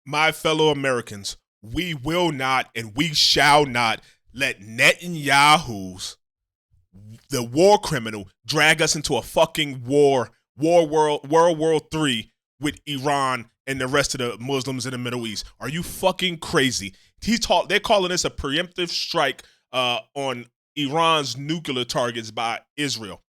My fellow Americans, we will not and we shall not let Netanyahu's, the war criminal, drag us into a fucking World War III with Iran and the rest of the Muslims in the Middle East. Are you fucking crazy? They're calling this a preemptive strike on Iran's nuclear targets by Israel.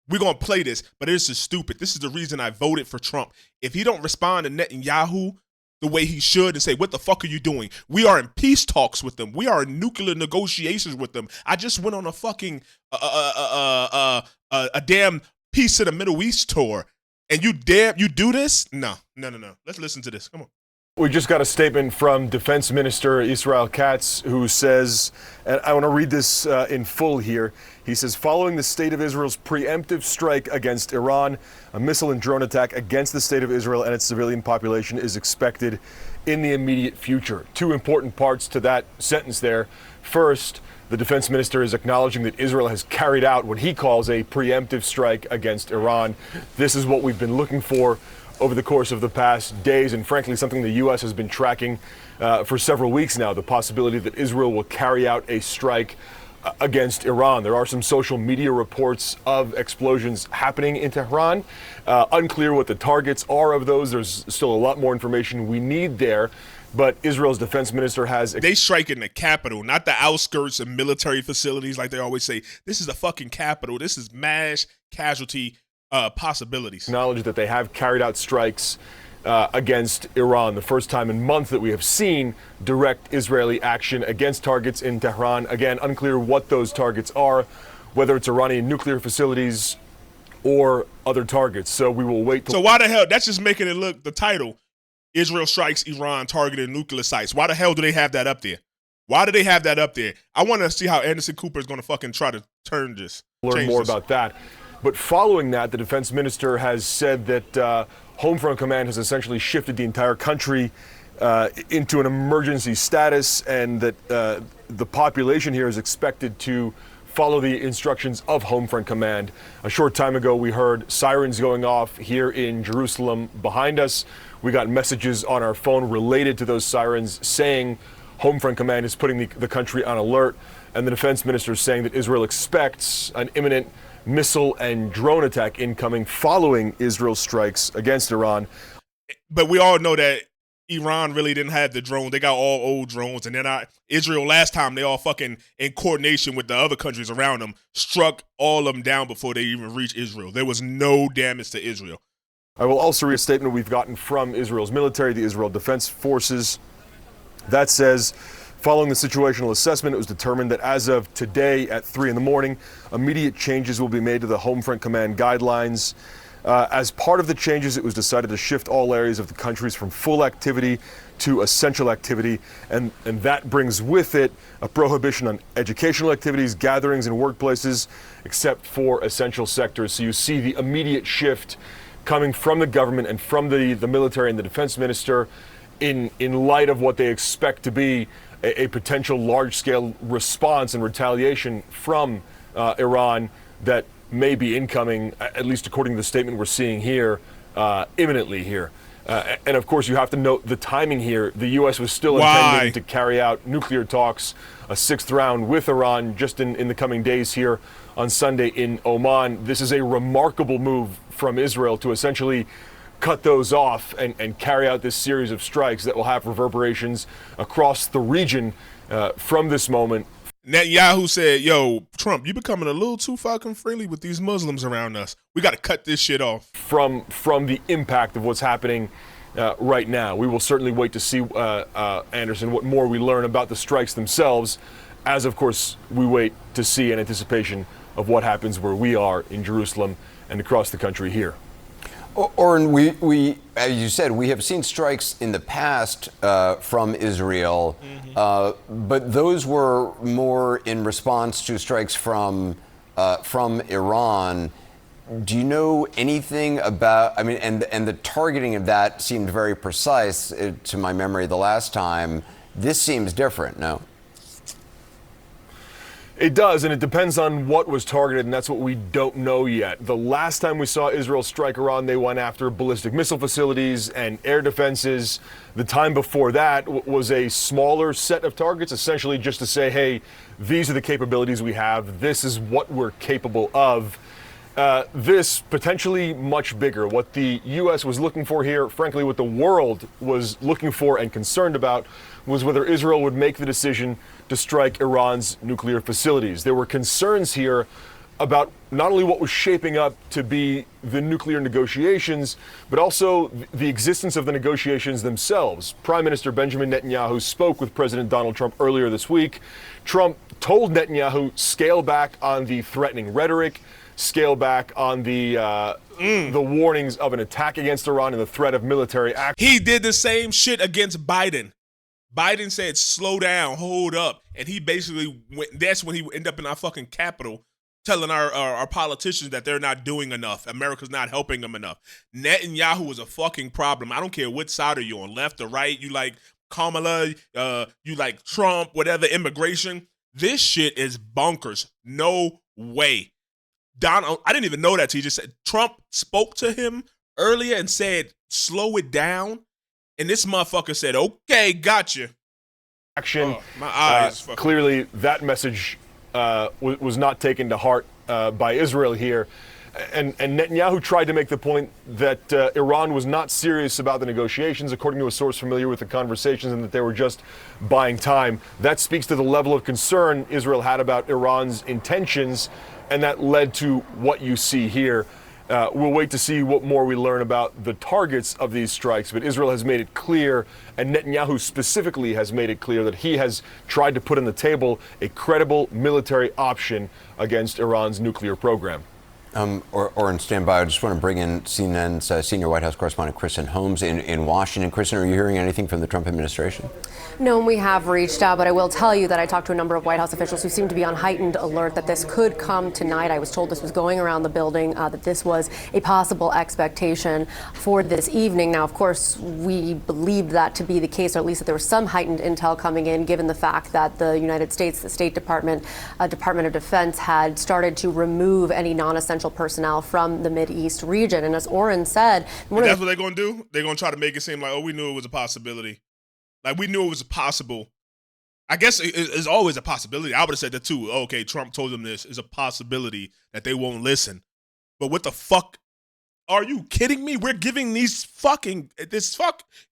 We're going to play this, but this is stupid. This is the reason I voted for Trump. If he don't respond to Netanyahu the way he should and say, what the fuck are you doing? We are in peace talks with them. We are in nuclear negotiations with them. I just went on a fucking a damn Peace of the Middle East tour. And you do this? No. Let's listen to this. Come on. We just got a statement from Defense Minister Israel Katz, who says, and I want to read this in full here. He says, following the state of Israel's preemptive strike against Iran, a missile and drone attack against the state of Israel and its civilian population is expected in the immediate future. Two important parts to that sentence there. First, the defense minister is acknowledging that Israel has carried out what he calls a preemptive strike against Iran. This is what we've been looking for over the course of the past days, and frankly, something the U.S. has been tracking for several weeks now, the possibility that Israel will carry out a strike against Iran. There are some social media reports of explosions happening in Tehran. Unclear what the targets are of those. There's still a lot more information we need there. But Israel's defense minister has... They strike in the capital, not the outskirts and military facilities like they always say. This is the fucking capital. This is mass casualty possibilities. Acknowledge that they have carried out strikes against Iran, the first time in months that we have seen direct Israeli action against targets in Tehran. Again, unclear what those targets are, whether it's Iranian nuclear facilities or other targets. So we will wait. So why the hell? That's just making it look, the title, Israel strikes Iran targeted nuclear sites. Why the hell do they have that up there? Why do they have that up there? I want to see how Anderson Cooper is going to fucking try to turn this. Learn more about that. But following that, the defense minister has said that Homefront Command has essentially shifted the entire country into an emergency status, and that the population here is expected to follow the instructions of Homefront Command. A short time ago, we heard sirens going off here in Jerusalem behind us. We got messages on our phone related to those sirens saying Homefront Command is putting the country on alert, and the defense minister is saying that Israel expects an imminent missile and drone attack incoming following Israel's strikes against Iran. But we all know that Iran really didn't have the drone. They got all old drones. And then Israel last time, they all fucking, in coordination with the other countries around them, struck all of them down before they even reached Israel. There was no damage to Israel. I will also read a statement we've gotten from Israel's military, the Israel Defense Forces, that says, following the situational assessment, it was determined that as of today at 3 in the morning, immediate changes will be made to the Homefront Command guidelines. As part of the changes, it was decided to shift all areas of the countries from full activity to essential activity, and that brings with it a prohibition on educational activities, gatherings, and workplaces, except for essential sectors. So you see the immediate shift coming from the government and from the military and the defense minister in light of what they expect to be a potential large-scale response and retaliation from Iran that may be incoming, at least according to the statement we're seeing here, imminently here. And of course, you have to note the timing here. The U.S. was still intending to carry out nuclear talks, a 6th round with Iran just in the coming days here on Sunday in Oman. This is a remarkable move from Israel to essentially cut those off and carry out this series of strikes that will have reverberations across the region from this moment. Netanyahu said, yo, Trump, you becoming a little too fucking friendly with these Muslims around us. We got to cut this shit off. From the impact of what's happening right now. We will certainly wait to see, Anderson, what more we learn about the strikes themselves, as, of course, we wait to see in anticipation of what happens where we are in Jerusalem and across the country here. Oren, we, as you said, we have seen strikes in the past from Israel, but those were more in response to strikes from Iran. Do you know anything about? I mean, and the targeting of that seemed very precise to my memory the last time. This seems different, no? It does, and it depends on what was targeted, and that's what we don't know yet. The last time we saw Israel strike Iran, they went after ballistic missile facilities and air defenses. The time before that was a smaller set of targets, essentially just to say, hey, these are the capabilities we have. This is what we're capable of. This potentially much bigger. What the U.S. was looking for here, frankly, what the world was looking for and concerned about, was whether Israel would make the decision to strike Iran's nuclear facilities. There were concerns here about not only what was shaping up to be the nuclear negotiations, but also the existence of the negotiations themselves. Prime Minister Benjamin Netanyahu spoke with President Donald Trump earlier this week. Trump told Netanyahu, scale back on the threatening rhetoric, scale back on the warnings of an attack against Iran and the threat of military action. He did the same shit against Biden. Biden said, slow down, hold up. And he basically went, that's when he ended up in our fucking Capitol telling our politicians that they're not doing enough. America's not helping them enough. Netanyahu is a fucking problem. I don't care what side are you on, left or right. You like Kamala, you like Trump, whatever, immigration. This shit is bonkers. No way. Donald, I didn't even know that. He just said Trump spoke to him earlier and said, slow it down. And this motherfucker said, okay, gotcha. Action. Oh, my eyes. Clearly, that message was not taken to heart by Israel here. And Netanyahu tried to make the point that Iran was not serious about the negotiations, according to a source familiar with the conversations, and that they were just buying time. That speaks to the level of concern Israel had about Iran's intentions, and that led to what you see here. We'll wait to see what more we learn about the targets of these strikes, but Israel has made it clear, and Netanyahu specifically has made it clear, that he has tried to put on the table a credible military option against Iran's nuclear program. Or in standby, I just want to bring in CNN's senior White House correspondent Kristen Holmes in Washington. Kristen, are you hearing anything from the Trump administration? No, we have reached out, but I will tell you that I talked to a number of White House officials who seem to be on heightened alert that this could come tonight. I was told this was going around the building, that this was a possible expectation for this evening. Now, of course, we believed that to be the case, or at least that there was some heightened intel coming in, given the fact that the United States, the State Department, Department of Defense had started to remove any non-essential personnel from the Mideast region. And as Oren said, that's what they're going to do? They're going to try to make it seem like, oh, we knew it was a possibility. Like, we knew it was possible. I guess it's always a possibility. I would have said that too. Oh, okay, Trump told them this is a possibility that they won't listen. But what the fuck? Are you kidding me? We're giving these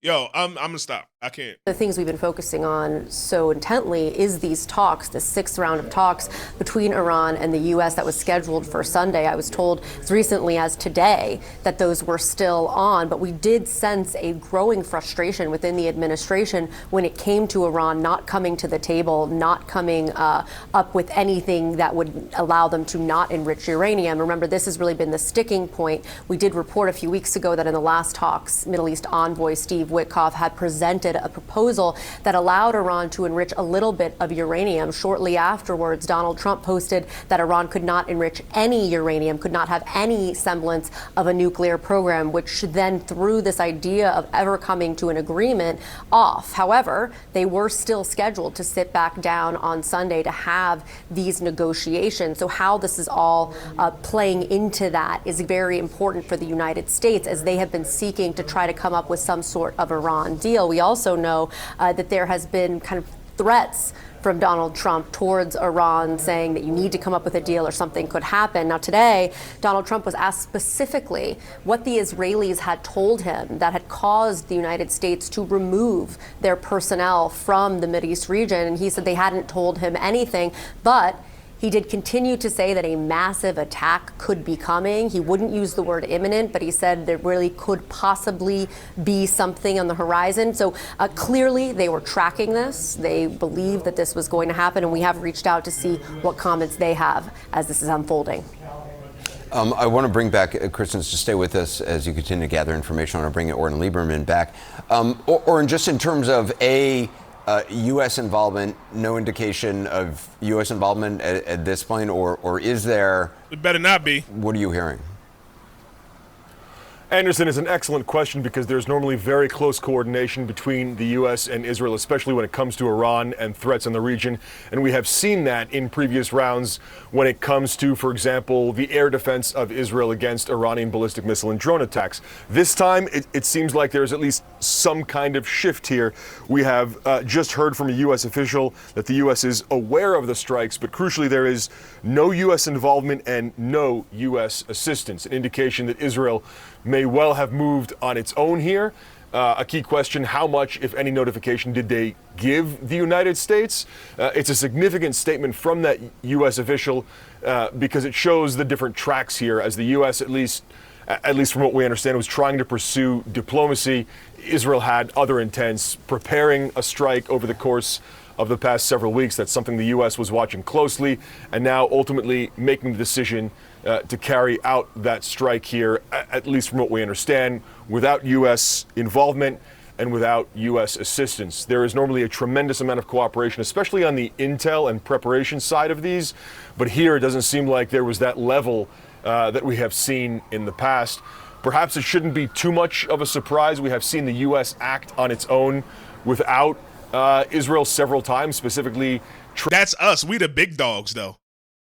Yo, I'm going to stop. I can't. The things we've been focusing on so intently is these talks, the sixth round of talks between Iran and the U.S. that was scheduled for Sunday. I was told as recently as today that those were still on, but we did sense a growing frustration within the administration when it came to Iran not coming to the table, not coming up with anything that would allow them to not enrich uranium. Remember, this has really been the sticking point. We did report a few weeks ago that in the last talks, Middle East envoy Steve Witkoff had presented a proposal that allowed Iran to enrich a little bit of uranium. Shortly afterwards, Donald Trump posted that Iran could not enrich any uranium, could not have any semblance of a nuclear program, which then threw this idea of ever coming to an agreement off. However, they were still scheduled to sit back down on Sunday to have these negotiations. So how this is all playing into that is very important for the United States, as they have been seeking to try to come up with some sort of Iran deal. We also know that there has been kind of threats from Donald Trump towards Iran, saying that you need to come up with a deal or something could happen. Now, today, Donald Trump was asked specifically what the Israelis had told him that had caused the United States to remove their personnel from the Mideast region. And he said they hadn't told him anything, but he did continue to say that a massive attack could be coming. He wouldn't use the word imminent, but he said there really could possibly be something on the horizon. So clearly they were tracking this. They believed that this was going to happen, and we have reached out to see what comments they have as this is unfolding. I want to bring back, Kristen, to stay with us as you continue to gather information. I want to bring Oren Lieberman back. Oren, just in terms of U.S. involvement, no indication of U.S. involvement at this point, or is there? It better not be. What are you hearing? Anderson, is an excellent question because there's normally very close coordination between the U.S. and Israel, especially when it comes to Iran and threats in the region. And we have seen that in previous rounds when it comes to, for example, the air defense of Israel against Iranian ballistic missile and drone attacks. This time, it seems like there's at least some kind of shift here. We have just heard from a U.S. official that the U.S. is aware of the strikes, but crucially, there is no U.S. involvement and no U.S. assistance, an indication that Israel may well have moved on its own here. A key question, how much, if any, notification did they give the United States? It's a significant statement from that U.S. official because it shows the different tracks here, as the U.S., at least from what we understand, was trying to pursue diplomacy. Israel had other intents, preparing a strike over the course of the past several weeks. That's something the U.S. was watching closely, and now ultimately making the decision to carry out that strike here, at least from what we understand, without U.S. involvement and without U.S. assistance. There is normally a tremendous amount of cooperation, especially on the intel and preparation side of these, but here it doesn't seem like there was that level that we have seen in the past. Perhaps it shouldn't be too much of a surprise. We have seen the U.S. act on its own without Israel several times, specifically. That's us. We the big dogs, though.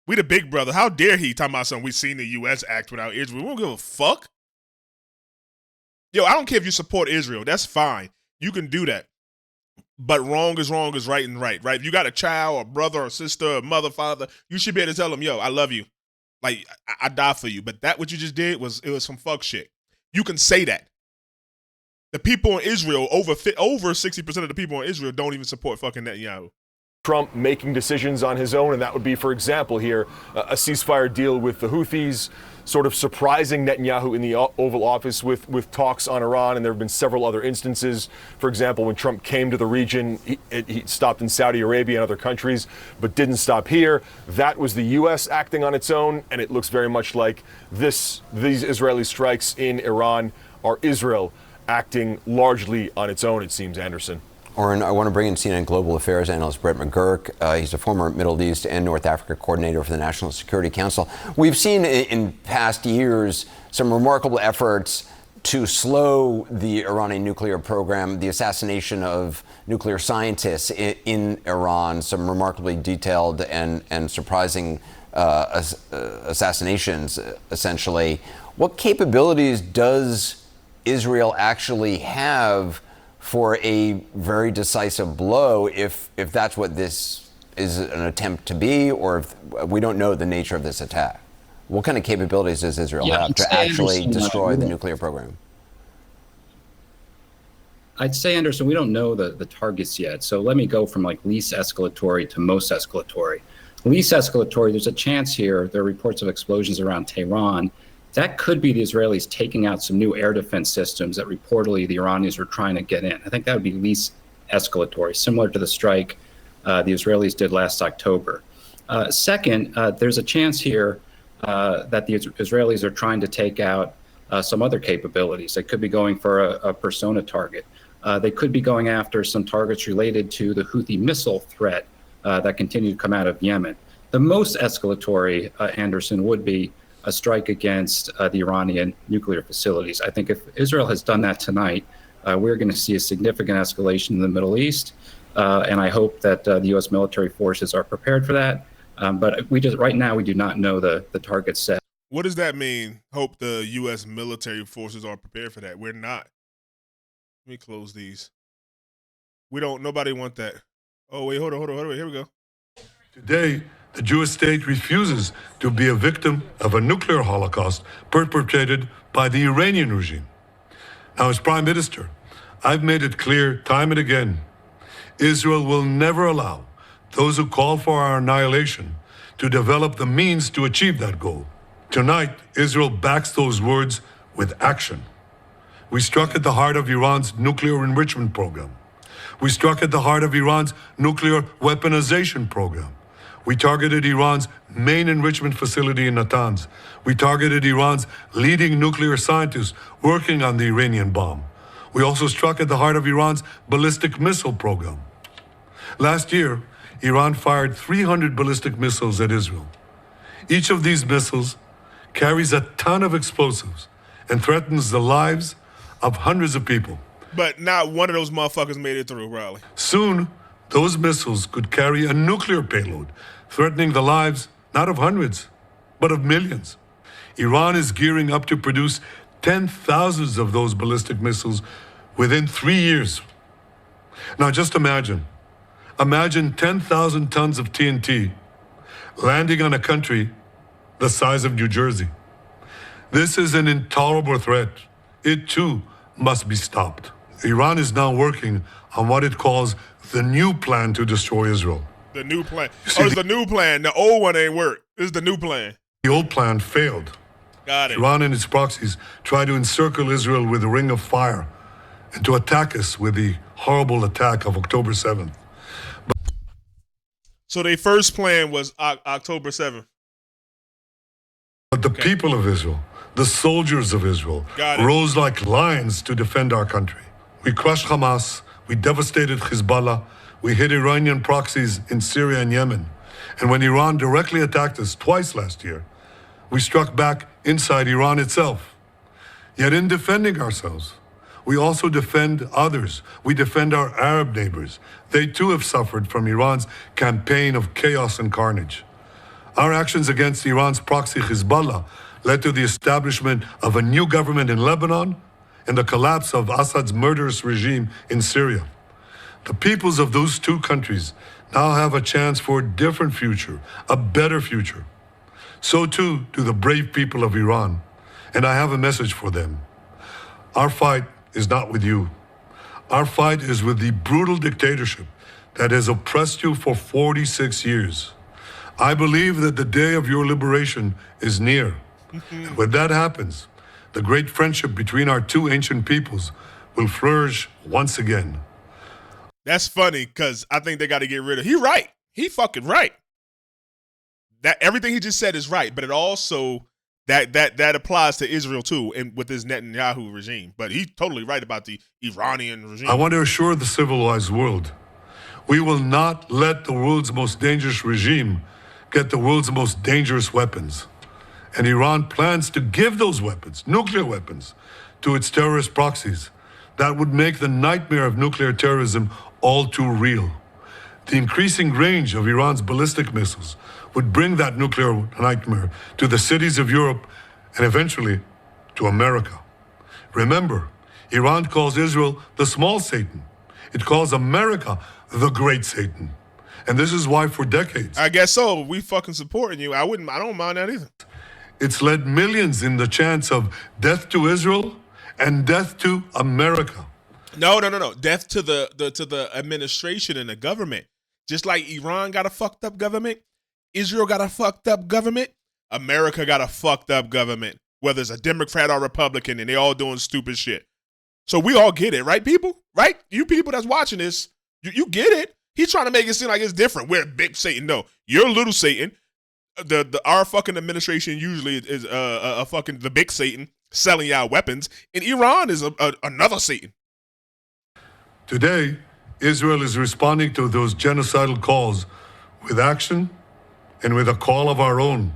We the big brother. How dare he talking about something we seen the U.S. act without Israel? We don't give a fuck. Yo, I don't care if you support Israel. That's fine. You can do that. But wrong is right and right, right? If you got a child, a brother, or sister, a mother, father, you should be able to tell them, yo, I love you. Like, I die for you. But that what you just did was some fuck shit. You can say that. The people in Israel, over 60% of the people in Israel don't even support fucking Netanyahu. Trump making decisions on his own, and that would be, for example, here, a ceasefire deal with the Houthis, sort of surprising Netanyahu in the Oval Office with talks on Iran, and there have been several other instances. For example, when Trump came to the region, he stopped in Saudi Arabia and other countries, but didn't stop here. That was the U.S. acting on its own, and it looks very much like these Israeli strikes in Iran are Israel acting largely on its own, it seems, Anderson. Oren, I want to bring in CNN Global Affairs analyst Brett McGurk. He's a former Middle East and North Africa coordinator for the National Security Council. We've seen in past years some remarkable efforts to slow the Iranian nuclear program, the assassination of nuclear scientists in Iran, some remarkably detailed and surprising assassinations, essentially. What capabilities does Israel actually have for a very decisive blow, if that's what this is an attempt to be, or if we don't know the nature of this attack? What kind of capabilities does Israel have to actually destroy the nuclear program? I'd say, Anderson, we don't know the targets yet. So let me go from like least escalatory to most escalatory. Least escalatory, there's a chance here. There are reports of explosions around Tehran. That could be the Israelis taking out some new air defense systems that reportedly the Iranians were trying to get in. I think that would be least escalatory, similar to the strike the Israelis did last October. Second, there's a chance here that the Israelis are trying to take out some other capabilities. They could be going for a persona target. They could be going after some targets related to the Houthi missile threat that continue to come out of Yemen. The most escalatory, Anderson, would be a strike against the Iranian nuclear facilities. I think if Israel has done that tonight, we're going to see a significant escalation in the Middle East, and I hope that the U.S. military forces are prepared for that. But right now we do not know the target set. What does that mean? Hope the U.S. military forces are prepared for that. We're not. Let me close these. We don't. Nobody want that. Oh wait, hold on. Here we go. Today, the Jewish state refuses to be a victim of a nuclear holocaust perpetrated by the Iranian regime. Now, as Prime Minister, I've made it clear time and again, Israel will never allow those who call for our annihilation to develop the means to achieve that goal. Tonight, Israel backs those words with action. We struck at the heart of Iran's nuclear enrichment program. We struck at the heart of Iran's nuclear weaponization program. We targeted Iran's main enrichment facility in Natanz. We targeted Iran's leading nuclear scientists working on the Iranian bomb. We also struck at the heart of Iran's ballistic missile program. Last year, Iran fired 300 ballistic missiles at Israel. Each of these missiles carries a ton of explosives and threatens the lives of hundreds of people. But not one of those motherfuckers made it through, Riley. Soon, those missiles could carry a nuclear payload, threatening the lives not of hundreds, but of millions. Iran is gearing up to produce 10,000 of those ballistic missiles within 3 years. Now just imagine 10,000 tons of TNT landing on a country the size of New Jersey. This is an intolerable threat. It too must be stopped. Iran is now working on what it calls the new plan to destroy Israel. The new plan. See, It's the new plan. The old one ain't work. This is the new plan. The old plan failed. Got it. Iran and its proxies try to encircle Israel with a ring of fire and to attack us with the horrible attack of October 7th. So their first plan was October 7th. But the people of Israel, the soldiers of Israel, Got it. rose like lions to defend our country. We crushed Hamas, we devastated Hezbollah, we hit Iranian proxies in Syria and Yemen. And when Iran directly attacked us twice last year, we struck back inside Iran itself. Yet in defending ourselves, we also defend others. We defend our Arab neighbors. They too have suffered from Iran's campaign of chaos and carnage. Our actions against Iran's proxy Hezbollah led to the establishment of a new government in Lebanon and the collapse of Assad's murderous regime in Syria. The peoples of those two countries now have a chance for a different future, a better future. So too do the brave people of Iran, and I have a message for them. Our fight is not with you. Our fight is with the brutal dictatorship that has oppressed you for 46 years. I believe that the day of your liberation is near. And when that happens, the great friendship between our two ancient peoples will flourish once again. That's funny because I think they got to get rid of. He right. He fucking right. That everything he just said is right, but it also that applies to Israel too, and with this Netanyahu regime. But he's totally right about the Iranian regime. I want to assure the civilized world, we will not let the world's most dangerous regime get the world's most dangerous weapons. And Iran plans to give those weapons, nuclear weapons, to its terrorist proxies. That would make the nightmare of nuclear terrorism all too real. The increasing range of Iran's ballistic missiles would bring that nuclear nightmare to the cities of Europe and eventually to America. Remember, Iran calls Israel the small Satan. It calls America the great Satan. And this is why for decades, I guess so. We fucking supporting you. I don't mind that either. it's led millions in the chance of death to Israel and death to America. No. Death to the administration and the government. Just like Iran got a fucked up government, Israel got a fucked up government, America got a fucked up government. Whether it's a Democrat or Republican, and they all doing stupid shit. So we all get it, right, people? Right? You people that's watching this, you get it. He's trying to make it seem like it's different. We're big Satan. No, you're little Satan. Our fucking administration usually is a fucking the big Satan selling y'all weapons, and Iran is another Satan. Today, Israel is responding to those genocidal calls with action and with a call of our own.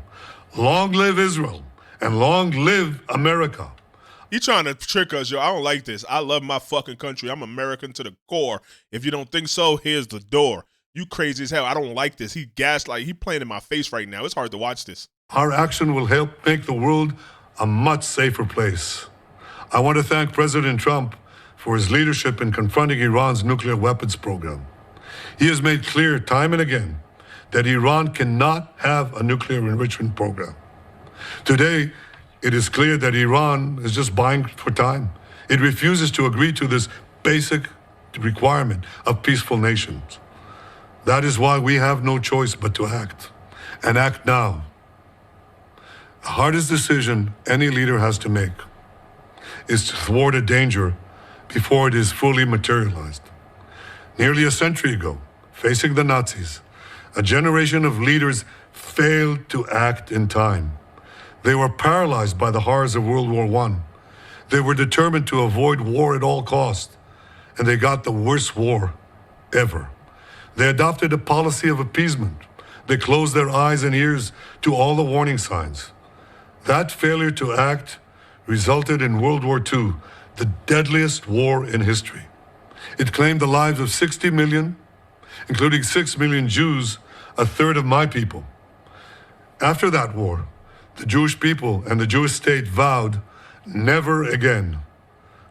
Long live Israel and long live America. He trying to trick us, yo. I don't like this. I love my fucking country. I'm American to the core. If you don't think so, here's the door. You crazy as hell. I don't like this. He gaslight. He playing in my face right now. It's hard to watch this. Our action will help make the world a much safer place. I want to thank President Trump for his leadership in confronting Iran's nuclear weapons program. He has made clear time and again that Iran cannot have a nuclear enrichment program. Today, it is clear that Iran is just buying for time. It refuses to agree to this basic requirement of peaceful nations. That is why we have no choice but to act, and act now. The hardest decision any leader has to make is to thwart a danger before it is fully materialized. Nearly a century ago, facing the Nazis, a generation of leaders failed to act in time. They were paralyzed by the horrors of World War I. They were determined to avoid war at all costs, and they got the worst war ever. They adopted a policy of appeasement. They closed their eyes and ears to all the warning signs. That failure to act resulted in World War II, the deadliest war in history. It claimed the lives of 60 million, including 6 million Jews, a third of my people. After that war, the Jewish people and the Jewish state vowed never again.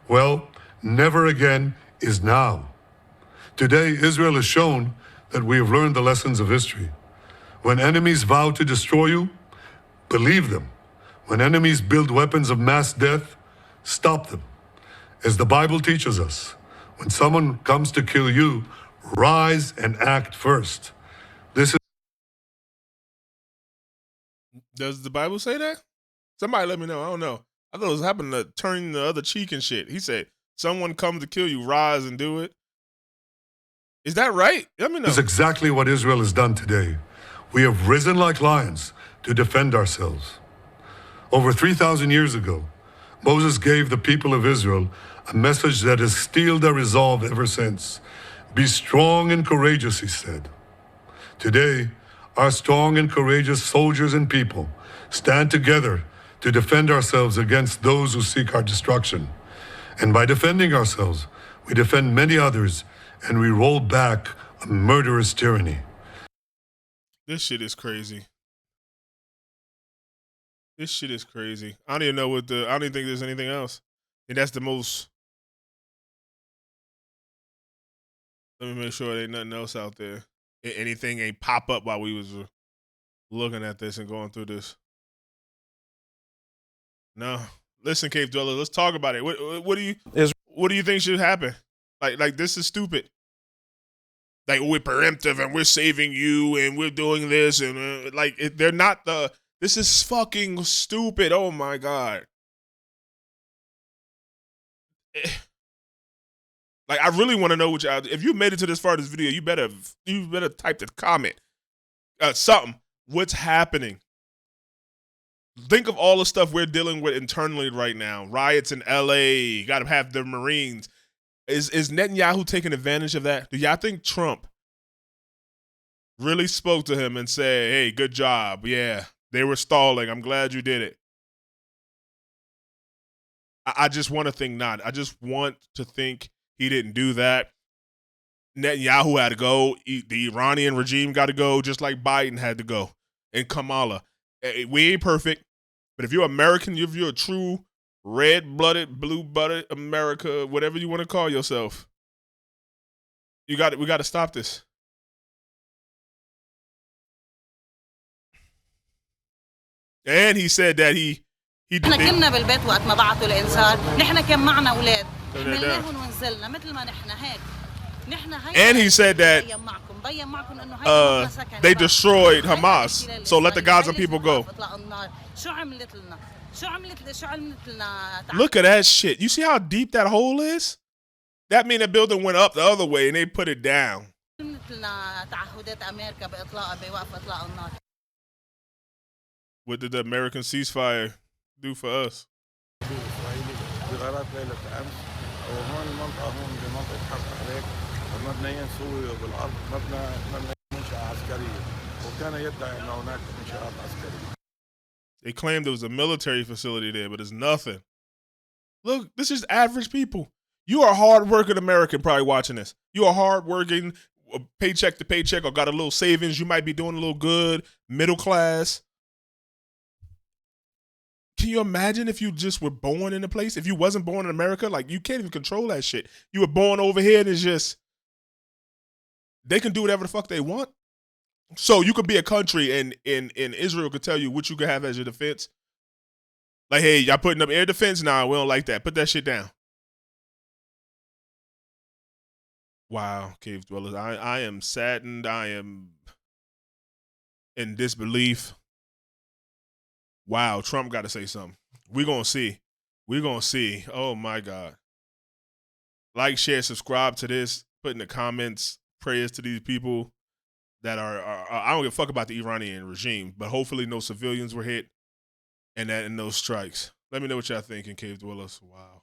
Well, never again is now. Today, Israel has shown that we have learned the lessons of history. When enemies vow to destroy you, believe them. When enemies build weapons of mass death, stop them. As the Bible teaches us, when someone comes to kill you, rise and act first. This is. Does the Bible say that? Somebody let me know. I don't know. I thought it was happening to turn the other cheek and shit. He said, someone comes to kill you, rise and do it. Is that right? Let me know. This is exactly what Israel has done today. We have risen like lions to defend ourselves. Over 3,000 years ago, Moses gave the people of Israel a message that has steeled their resolve ever since. Be strong and courageous, he said. Today, our strong and courageous soldiers and people stand together to defend ourselves against those who seek our destruction. And by defending ourselves, we defend many others, and we roll back a murderous tyranny. This shit is crazy. This shit is crazy. I don't even know I don't even think there's anything else. And that's the most. Let me make sure there ain't nothing else out there. Anything ain't pop up while we was looking at this and going through this. No. Listen, Cave Dweller, let's talk about it. What do you think should happen? Like this is stupid. Like, we're pre-emptive and we're saving you and we're doing this and they're not this is fucking stupid. Oh my God. Like, I really want to know if you made it to this far in this video, you better type the comment. Something. What's happening? Think of all the stuff we're dealing with internally right now. Riots in LA, gotta have the Marines. Is Netanyahu taking advantage of that? Do y'all think Trump really spoke to him and said, hey, good job. Yeah, they were stalling. I'm glad you did it. I just want to think not. I just want to think he didn't do that. Netanyahu had to go. The Iranian regime got to go, just like Biden had to go. And Kamala. We ain't perfect, but if you're American, if you're a true red-blooded, blue-blooded America, whatever you want to call yourself, we got to stop this. And he said that he احنا كنا بالبيت وقت ما بعثوا الانذار، نحن كان معنا اولاد، حملناهم ونزلنا مثل ما نحن هيك. And he said that they destroyed Hamas, so let the Gaza people go. Look at that shit. You see how deep that hole is? That means the building went up the other way and they put it down. What did the American ceasefire do for us? مبنيين سوريا بالارض مبنى منشأة عسكرية وكان يدعي ان هناك منشآت عسكرية. They claimed there was a military facility there, but it's nothing. Look, this is average people. You are a hard-working American probably watching this. You are hard-working, paycheck to paycheck, or got a little savings. You might be doing a little good, middle class. Can you imagine if you just were born in a place? If you wasn't born in America, like, you can't even control that shit. You were born over here and it's just, they can do whatever the fuck they want. So you could be a country and Israel could tell you what you could have as your defense. Like, hey, y'all putting up air defense? Nah, we don't like that. Put that shit down. Wow, Cave Dwellers. I am saddened. I am in disbelief. Wow, Trump got to say something. We're going to see. We're going to see. Oh, my God. Like, share, subscribe to this. Put in the comments prayers to these people that are I don't give a fuck about the Iranian regime, but hopefully no civilians were hit and no strikes. Let me know what y'all think in Cave Dwellers. Wow.